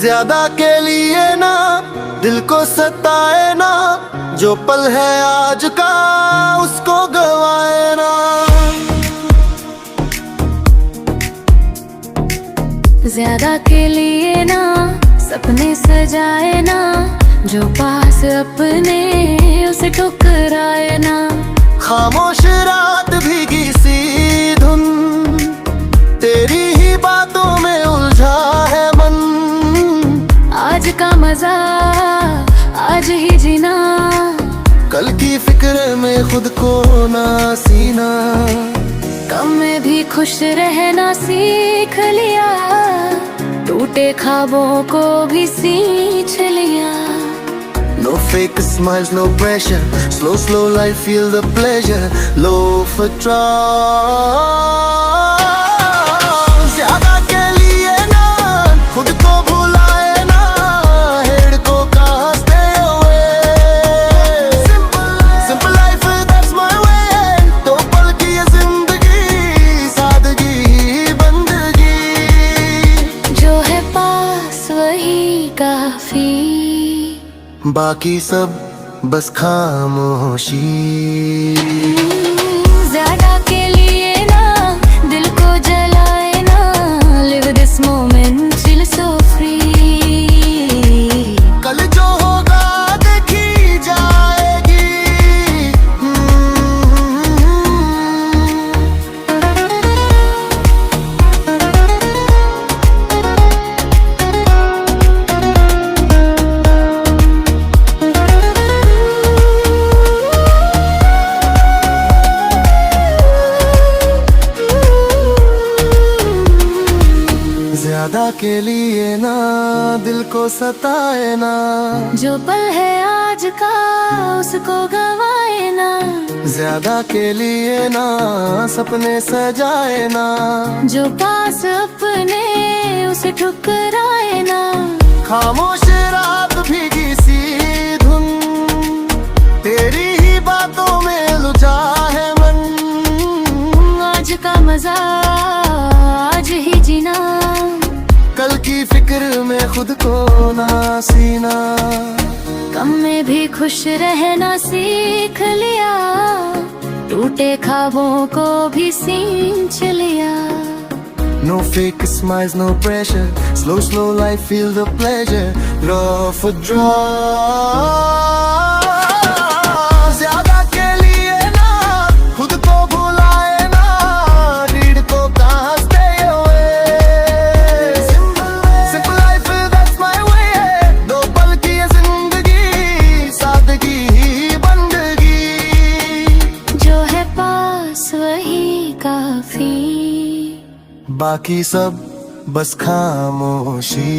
ज्यादा के लिए ना दिल को सताए ना, जो पल है आज का उसको गवाए ना। ज्यादा के लिए ना सपने सजाए ना, जो पास अपने उसे ठुकराए ना। खामोश रात भीगी सी धुन, तेरी ही बातों में उलझा है मन। आज का मजा आज ही जीना, कल की फिक्र में खुद को ना सीना। कम में भी खुश रहना सीख लिया, टूटे ख्वाबों को भी सींच लिया। No fake smiles, no pressure, slow slow life, feel the pleasure, low for ज्यादा के लिए ना खुद को भुलाए ना, हेड को कहा stay away। Simple life, that's my way, तो पल की ये जिंदगी, सादगी बंदगी। जो है पास वही काफी, बाकी सब बस खामोशी। ज्यादा के लिए ना दिल को जलाए ना, live this moment feel so free। कल जो होगा देखी जाएगी। ज्यादा के लिए ना दिल को सताए ना, जो पल है आज का उसको गवाए ना। ज्यादा के लिए ना सपने सजाए ना, जो पास अपने उसे ठुकराए ना। खामोश रात भीगी सी धुन, तेरी ही बातों में लुझा है मन। आज का मजा आज ही जीना, कल की फिक्र में खुद को ना सीना। कम में भी खुश रहना सीख लिया, टूटे ख्वाबों को भी सींच लिया। No fake smiles, no pressure, slow slow life, feel the pleasure, rough draw। ज्यादा के लिए ना खुद को भुलाए ना, रीड को कहा stay away। Simple life, that's my way, दो पल की ये जिंदगी, सादगी बंदगी। जो है पास वही काफी, बाकी सब बस खामोशी।